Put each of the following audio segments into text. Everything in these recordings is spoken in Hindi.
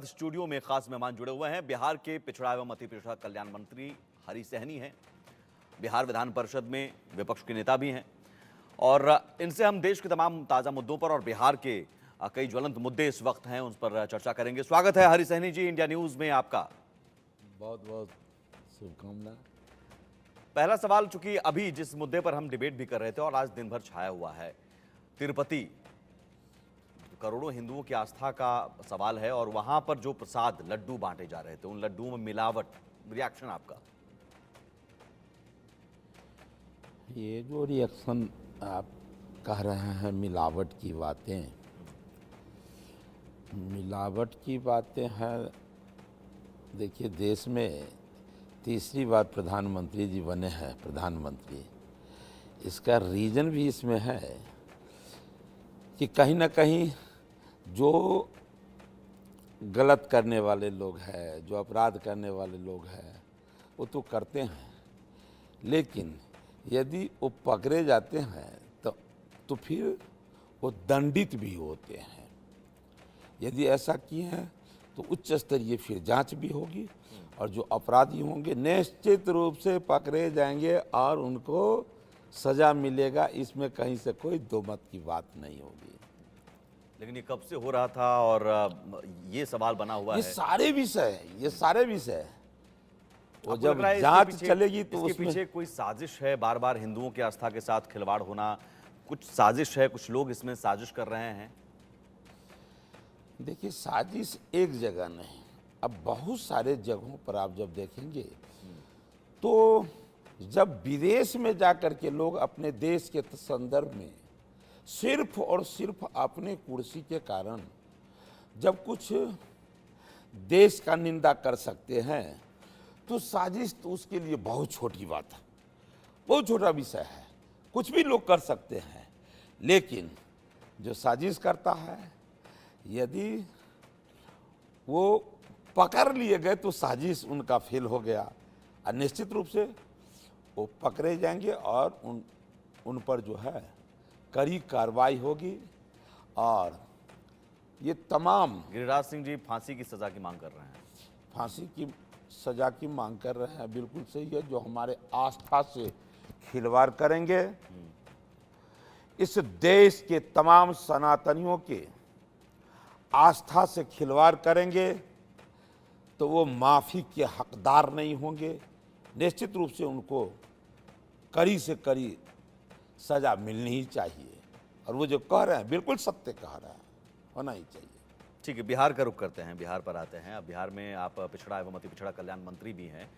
स्टूडियो में खास मेहमान जुड़े हुए हैं। बिहार के पिछड़ा एवं अति पिछड़ा कल्याण मंत्री हरी सहनी हैं। बिहार विधान परिषद में विपक्ष के नेता भी हैं और इनसे हम देश के तमाम ताजा मुद्दों पर और बिहार के कई ज्वलंत मुद्दे इस वक्त हैं उन पर चर्चा करेंगे। स्वागत है हरी सहनी जी, इंडिया न्यूज में आपका। बहुत बहुत शुभकामना। पहला सवाल, चूंकि अभी जिस मुद्दे पर हम डिबेट भी कर रहे थे और आज दिन भर छाया हुआ है, तिरुपति, करोड़ों हिंदुओं की आस्था का सवाल है और वहां पर जो प्रसाद लड्डू बांटे जा रहे थे, उन लड्डुओं में मिलावट, रिएक्शन आपका? ये जो रिएक्शन आप कह रहे हैं, मिलावट की बातें, मिलावट की बातें हैं। देखिए, देश में तीसरी बार प्रधानमंत्री जी बने हैं प्रधानमंत्री। इसका रीज़न भी इसमें है कि कहीं ना कहीं जो गलत करने वाले लोग हैं, जो अपराध करने वाले लोग हैं, वो तो करते हैं, लेकिन यदि वो पकड़े जाते हैं तो फिर वो दंडित भी होते हैं। यदि ऐसा किए हैं तो उच्च स्तरीय फिर जांच भी होगी और जो अपराधी होंगे निश्चित रूप से पकड़े जाएंगे और उनको सजा मिलेगा। इसमें कहीं से कोई दो मत की बात नहीं होगी। लेकिन ये कब से हो रहा था और ये सवाल बना हुआ है? ये सारे विषय वो आपको जब लग रहा है जांच इसके पीछे- चलेगी तो इसके उसमें पीछे कोई साजिश है? बार बार हिंदुओं की आस्था के साथ खिलवाड़ होना, कुछ साजिश है, कुछ लोग इसमें साजिश कर रहे हैं। देखिए, साजिश एक जगह नहीं, अब बहुत सारे जगहों पर आप जब देखेंगे तो जब विदेश में जाकर के लोग अपने देश के संदर्भ में सिर्फ और सिर्फ अपने कुर्सी के कारण जब कुछ देश का निंदा कर सकते हैं तो साजिश तो उसके लिए बहुत छोटी बात है, बहुत छोटा विषय है। कुछ भी लोग कर सकते हैं, लेकिन जो साजिश करता है, यदि वो पकड़ लिए गए तो साजिश उनका फेल हो गया और निश्चित रूप से वो पकड़े जाएंगे और उन पर जो है कड़ी कार्रवाई होगी। और ये तमाम गिरिराज सिंह जी फांसी की सजा की मांग कर रहे हैं। फांसी की सजा की मांग कर रहे हैं, बिल्कुल सही है। जो हमारे आस्था से खिलवाड़ करेंगे, इस देश के तमाम सनातनियों के आस्था से खिलवाड़ करेंगे तो वो माफ़ी के हकदार नहीं होंगे। निश्चित रूप से उनको कड़ी से कड़ी सजा मिलनी ही चाहिए और वो जो कह रहे हैं बिल्कुल सत्य कह रहे हैं, होना ही चाहिए। ठीक है, बिहार का रुख करते हैं, बिहार पर आते हैं। अब बिहार में आप पिछड़ा एवं अति पिछड़ा कल्याण मंत्री भी हैं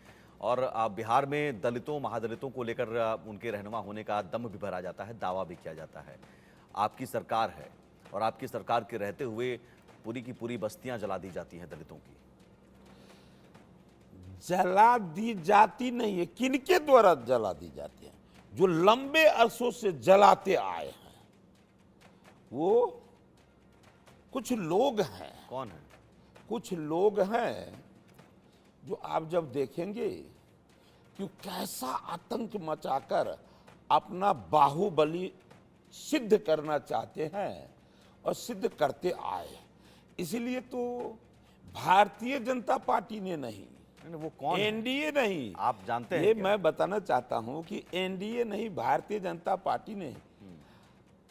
और आप बिहार में दलितों, महादलितों को लेकर उनके रहनुमा होने का दम भी भरा जाता है, दावा भी किया जाता है। आपकी सरकार है और आपकी सरकार के रहते हुए पूरी की पूरी बस्तियां जला दी जाती हैं दलितों की। जला दी जाती नहीं है, किनके द्वारा जला दी जाती है? जो लंबे अरसों से जलाते आए हैं वो कुछ लोग हैं। कौन है? कुछ लोग हैं जो आप जब देखेंगे कि कैसा आतंक मचाकर अपना बाहुबली सिद्ध करना चाहते हैं और सिद्ध करते आए। इसलिए तो भारतीय जनता पार्टी ने नहीं, वो कौन है? एनडीए नहीं, आप जानते हैं ये क्या? मैं बताना चाहता हूं कि एनडीए नहीं, भारतीय जनता पार्टी ने,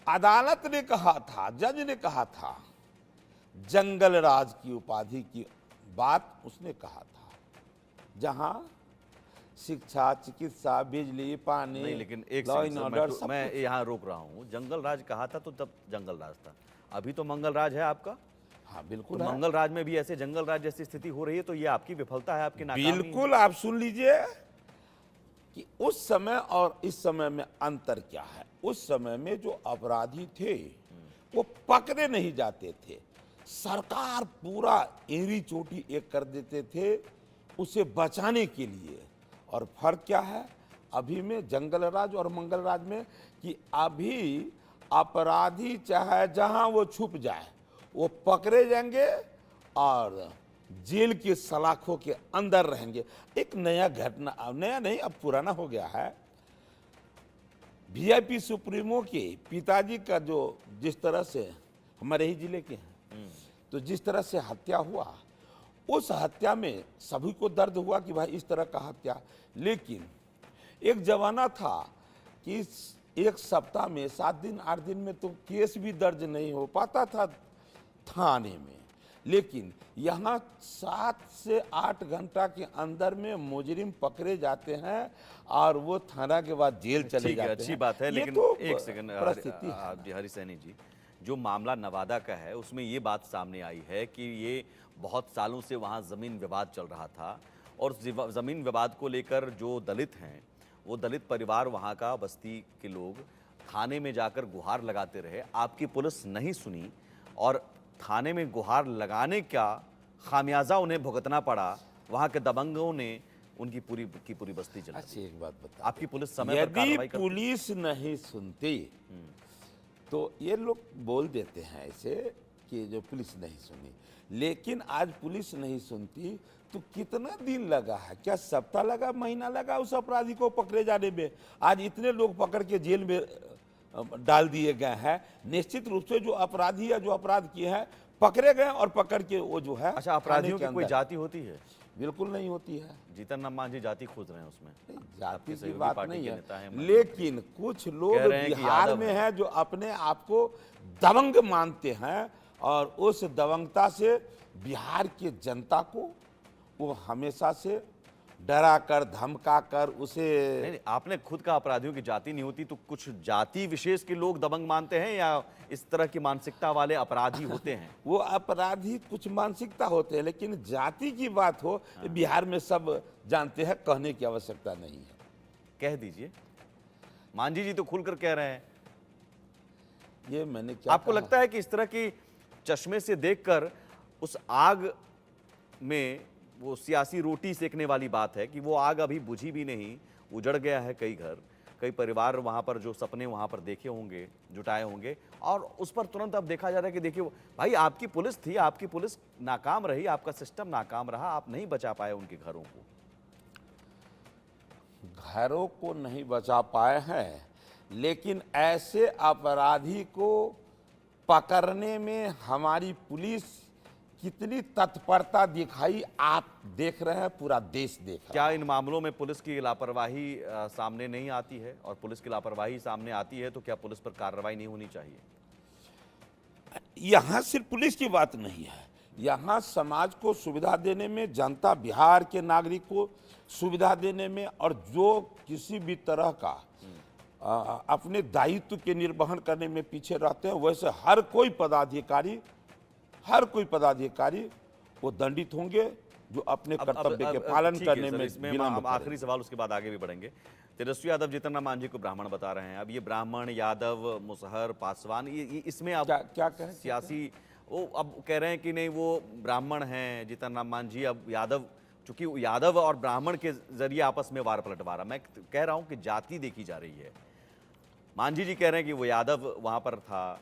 अदालत ने कहा था, जज ने कहा था, जंगल राज की उपाधि की बात उसने कहा था, जहां शिक्षा, चिकित्सा, बिजली, पानी, नहीं, लेकिन एक law second and sir, order, सब मैं कुछ। यहाँ रोक रहा हूँ। जंगल राज कहा था तो तब जंगल राज था, अभी तो मंगल राज है आपका। हाँ तो बिल्कुल है। मंगल राज में भी ऐसे जंगल राज जैसी स्थिति हो रही है तो ये आपकी विफलता है, आपकी नाकामी है। बिल्कुल, आप सुन लीजिए कि उस समय और इस समय में अंतर क्या है। उस समय में जो अपराधी थे वो पकड़े नहीं जाते थे, सरकार पूरा एड़ी चोटी एक कर देते थे उसे बचाने के लिए। और फर्क क्या है अभी में जंगल राज और मंगल राज में, कि अभी अपराधी चाहे जहां वो छुप जाए वो पकड़े जाएंगे और जेल के सलाखों के अंदर रहेंगे। एक नया घटना, नया नहीं अब पुराना हो गया है, वीआईपी सुप्रीमो के पिताजी का जो जिस तरह से हमारे ही जिले के हैं, तो जिस तरह से हत्या हुआ उस हत्या में सभी को दर्द हुआ कि भाई इस तरह का हत्या। लेकिन एक जमाना था कि एक सप्ताह में 7 दिन 8 दिन में तो केस भी दर्ज नहीं हो पाता था थाने में, लेकिन यहाँ 7 से 8 घंटा के अंदर में मुजरिम पकड़े जाते हैं और वो थाना के बाद जेल चले ठीक है, जाते अच्छी हैं। बात है, ये लेकिन तो एक सेकंड परिस्थिति है। जी हरी सैनी जी, जो मामला नवादा का है उसमें ये बात सामने आई है कि ये बहुत सालों से वहाँ ज़मीन विवाद चल रहा था और ज़मीन विवाद को लेकर जो दलित हैं, वो दलित परिवार वहाँ का, बस्ती के लोग थाने में जाकर गुहार लगाते रहे, आपकी पुलिस नहीं सुनी और थाने में गुहार लगाने का खामियाजा उन्हें भुगतना पड़ा। वहाँ के दबंगों ने उनकी पूरी बस्ती जला दी। अच्छा, एक बात बता, आपकी पुलिस समय पर यदि कार्रवाई करती? पुलिस नहीं सुनती तो ये लोग बोल देते हैं ऐसे कि जो पुलिस नहीं सुनी, लेकिन आज पुलिस नहीं सुनती तो कितना दिन लगा है, क्या सप्ताह लगा, महीना लगा उस अपराधी को पकड़े जाने में? आज इतने लोग पकड़ के जेल में डाल दिए गए हैं। निश्चित रूप से जो अपराधी या जो अपराध किए हैं पकड़े गए और पकड़ के वो जो है अच्छा, अपराधियों थाने की के कोई अंदर। जाति होती है? बिल्कुल नहीं होती है। जीतन राम मांझी जाति खोज रहे हैं उसमें। नहीं, आपके जाति की सहयोगी बात पार्टी नहीं के है, नेता हैं, लेकिन कुछ लोग कह रहे हैं कि बिहार यादव में हैं। हैं जो अपने आप को दबंग मानते हैं और उस दबंगता से बिहार की जनता को वो हमेशा से डरा कर धमका कर उसे नहीं, आपने खुद का अपराधियों की जाति नहीं होती, तो कुछ जाति विशेष के लोग दबंग मानते हैं या इस तरह की मानसिकता वाले अपराधी होते हैं? वो अपराधी कुछ मानसिकता होते हैं, लेकिन जाति की बात हो बिहार में सब जानते हैं, कहने की आवश्यकता नहीं है। कह दीजिए, मांझी जी तो खुलकर कह रहे हैं। ये मैंने क्या आपको कहा? लगता है कि इस तरह की चश्मे से देखकर उस आग में वो सियासी रोटी सेकने वाली बात है कि वो आग अभी बुझी भी नहीं, उजड़ गया है कई घर, कई परिवार वहाँ पर जो सपने वहाँ पर देखे होंगे, जुटाए होंगे, और उस पर तुरंत अब देखा जा रहा है कि देखिए भाई आपकी पुलिस थी, आपकी पुलिस नाकाम रही, आपका सिस्टम नाकाम रहा, आप नहीं बचा पाए उनके घरों को। घरों को नहीं बचा पाए हैं, लेकिन ऐसे अपराधी को पकड़ने में हमारी पुलिस कितनी तत्परता दिखाई आप देख रहे हैं, पूरा देश देख रहा है। क्या इन मामलों में पुलिस की लापरवाही सामने नहीं आती है? और पुलिस की लापरवाही सामने आती है तो क्या पुलिस पर कार्रवाई नहीं होनी चाहिए? यहाँ सिर्फ पुलिस की बात नहीं है, यहाँ समाज को सुविधा देने में, जनता बिहार के नागरिक को सुविधा देने में, और जो किसी भी तरह का अपने दायित्व के निर्वहन करने में पीछे रहते हैं, वैसे हर कोई पदाधिकारी वो दंडित होंगे जो अपने कर्तव्य के पालन ठीक है करने सर, में इसमें विलंब हम आखिरी करें। सवाल, उसके बाद आगे भी बढ़ेंगे। तेजस्वी यादव जीतन राम मांझी को ब्राह्मण बता रहे हैं। अब ये ब्राह्मण, यादव, मुसहर, पासवान, ये इसमें अब क्या कहें? सियासी वो अब कह रहे हैं कि नहीं वो ब्राह्मण हैं जीतन राम मांझी, अब यादव, चूंकि यादव और ब्राह्मण के जरिए आपस में वार पलटवार रहा। मैं कह रहा हूं कि जाति देखी जा रही है। मांझी जी कह रहे हैं कि वो यादव वहां पर था,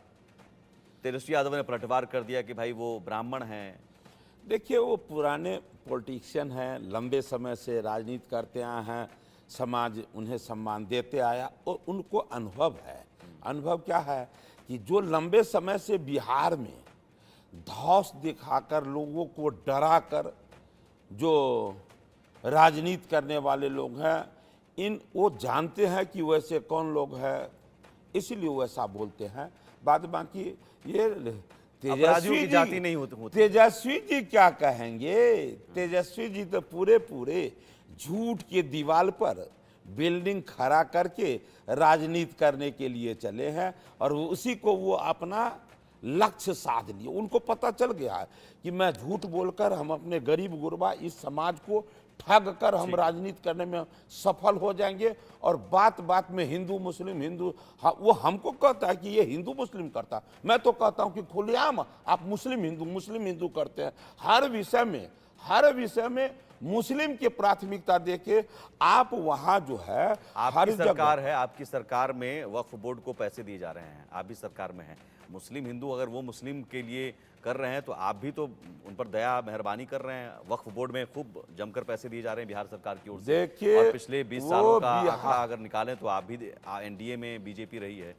तेजस्वी यादव ने पलटवार कर दिया कि भाई वो ब्राह्मण हैं। देखिए, वो पुराने पॉलिटिशियन हैं, लंबे समय से राजनीति करते आए हैं, समाज उन्हें सम्मान देते आया और उनको अनुभव है। अनुभव क्या है कि जो लंबे समय से बिहार में धौंस दिखाकर लोगों को डराकर जो राजनीति करने वाले लोग हैं, वो जानते हैं कि वैसे कौन लोग हैं, इसलिए वैसा बोलते हैं। बाद बाकी ये अपराधियों की जाति नहीं होती। तेजस्वी जी क्या कहेंगे? तेजस्वी जी तो पूरे झूठ के दीवार पर बिल्डिंग खड़ा करके राजनीति करने के लिए चले हैं और उसी को वो अपना लक्ष्य साध लिए। उनको पता चल गया है कि मैं झूठ बोलकर हम अपने गरीब गुरबा इस समाज को ठग कर हम राजनीति करने में सफल हो जाएंगे, और बात बात में हिंदू मुस्लिम वो हमको कहता है कि ये हिंदू मुस्लिम करता, मैं तो कहता हूं कि खुलेआम आप मुस्लिम हिंदू करते हैं। हर विषय में मुस्लिम की प्राथमिकता देके आप वहां जो है, आपकी सरकार है, आपकी सरकार में वक्फ बोर्ड को पैसे दिए जा रहे हैं, आप भी सरकार में हैं। मुस्लिम हिंदू अगर वो मुस्लिम के लिए कर रहे हैं तो आप भी तो उन पर दया मेहरबानी कर रहे हैं। वक्फ बोर्ड में खूब जमकर पैसे दिए जा रहे हैं बिहार सरकार की ओर से। देखिए, और पिछले 20 सालों का आंकड़ा अगर निकालें तो आप भी एनडीए में बीजेपी रही है।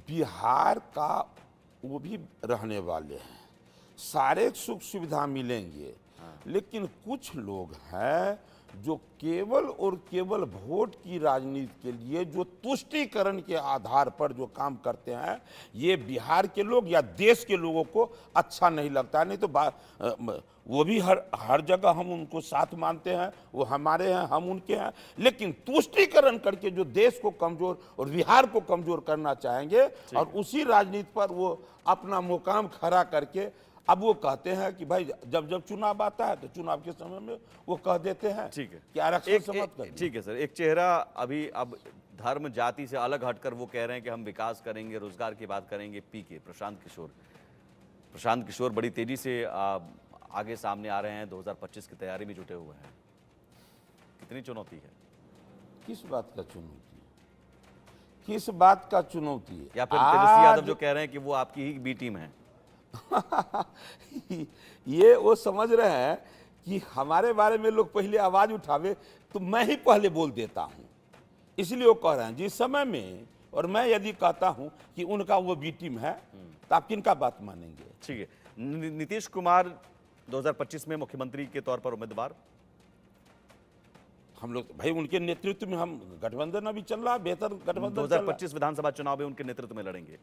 बिहार का वो भी रहने वाले हैं, सारे सुख सुविधा मिलेंगे, लेकिन कुछ लोग हैं जो केवल और केवल वोट की राजनीति के लिए जो तुष्टीकरण के आधार पर जो काम करते हैं, ये बिहार के लोग या देश के लोगों को अच्छा नहीं लगता। नहीं तो वो भी हर जगह हम उनको साथ मानते हैं, वो हमारे हैं, हम उनके हैं, लेकिन तुष्टीकरण करके जो देश को कमजोर और बिहार को कमजोर करना चाहेंगे और उसी राजनीति पर वो अपना मुकाम खड़ा करके अब वो कहते हैं कि भाई जब जब चुनाव आता है तो चुनाव के समय में वो कह देते हैं ठीक है कि आरक्षण से मत करिए। ठीक है सर, एक चेहरा अभी अब धर्म जाति से अलग हटकर वो कह रहे हैं कि हम विकास करेंगे, रोजगार की बात करेंगे। पीके प्रशांत किशोर बड़ी तेजी से आगे सामने आ रहे हैं, 2025 की तैयारी में जुटे हुए हैं। कितनी चुनौती है? किस बात का चुनौती है? किस बात का चुनौती है? या फिर तेजस्वी यादव जो कह रहे हैं कि वो आपकी ही बी टीम है? ये वो समझ रहे हैं कि हमारे बारे में लोग पहले आवाज उठावे तो मैं ही पहले बोल देता हूं, इसलिए वो कह रहे हैं जिस समय में। और मैं यदि कहता हूं कि उनका वो बी टीम है तो आप किनका बात मानेंगे? ठीक है, नीतीश कुमार 2025 में मुख्यमंत्री के तौर पर उम्मीदवार। हम लोग भाई उनके नेतृत्व में हम गठबंधन अभी चल रहा है, बेहतर गठबंधन 2025 विधानसभा चुनाव में उनके नेतृत्व में लड़ेंगे।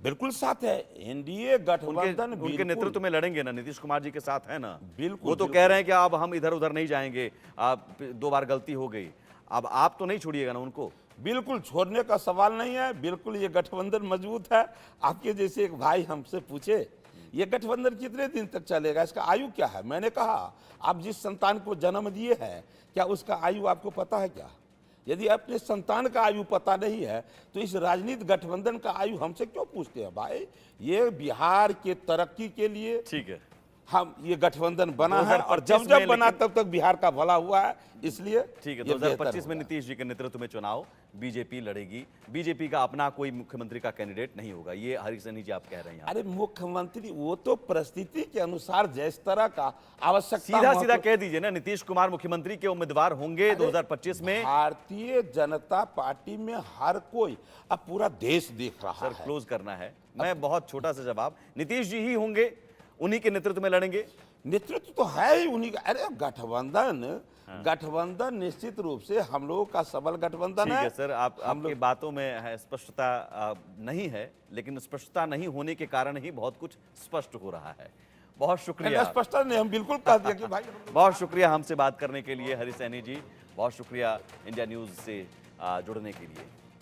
बिल्कुल साथ है, एनडीए गठबंधन उनके नेतृत्व में लड़ेंगे ना, नीतीश कुमार जी के साथ है ना। बिल्कुल वो तो कह रहे हैं कि अब हम इधर उधर नहीं जाएंगे, आप 2 बार गलती हो गई, अब आप तो नहीं छोड़िएगा ना उनको? बिल्कुल छोड़ने का सवाल नहीं है, बिल्कुल ये गठबंधन मजबूत है। आपके जैसे एक भाई हमसे पूछे ये गठबंधन कितने दिन तक चलेगा, इसका आयु क्या है? मैंने कहा आप जिस संतान को जन्म दिए हैं क्या उसका आयु आपको पता है क्या? यदि अपने संतान का आयु पता नहीं है तो इस राजनीतिक गठबंधन का आयु हमसे क्यों पूछते हैं? भाई ये बिहार के तरक्की के लिए ठीक है, हम ये गठबंधन बना है और जब जब बना तब तक बिहार का भला हुआ है, इसलिए ठीक है। 2025 में नीतीश जी के नेतृत्व में चुनाव बीजेपी लड़ेगी। बीजेपी का अपना कोई मुख्यमंत्री का कैंडिडेट नहीं होगा, ये हरीश सैनी जी आप कह रहे हैं। अरे मुख्यमंत्री वो तो परिस्थिति के अनुसार जिस तरह का आवश्यकता, सीधा सीधा कह दीजिए ना, नीतीश कुमार मुख्यमंत्री के उम्मीदवार होंगे 2025 में। भारतीय जनता पार्टी में हर कोई, अब पूरा देश देख रहा सर है। क्लोज करना है, मैं बहुत छोटा सा जवाब, नीतीश जी ही होंगे, उन्हीं के नेतृत्व में लड़ेंगे। नेतृत्व तो है ही उन्हीं का। अरे गठबंधन निश्चित रूप से हम लोगों का सबल गठबंधन है। ठीक है सर, आपकी बातों में है स्पष्टता नहीं है, लेकिन स्पष्टता नहीं होने के कारण ही बहुत कुछ स्पष्ट हो रहा है। बहुत शुक्रिया। स्पष्टता नहीं, हम बिल्कुल कह दिया कि भाई बहुत शुक्रिया हमसे बात करने के लिए हरीश सैनी जी, बहुत शुक्रिया इंडिया न्यूज से जुड़ने के लिए।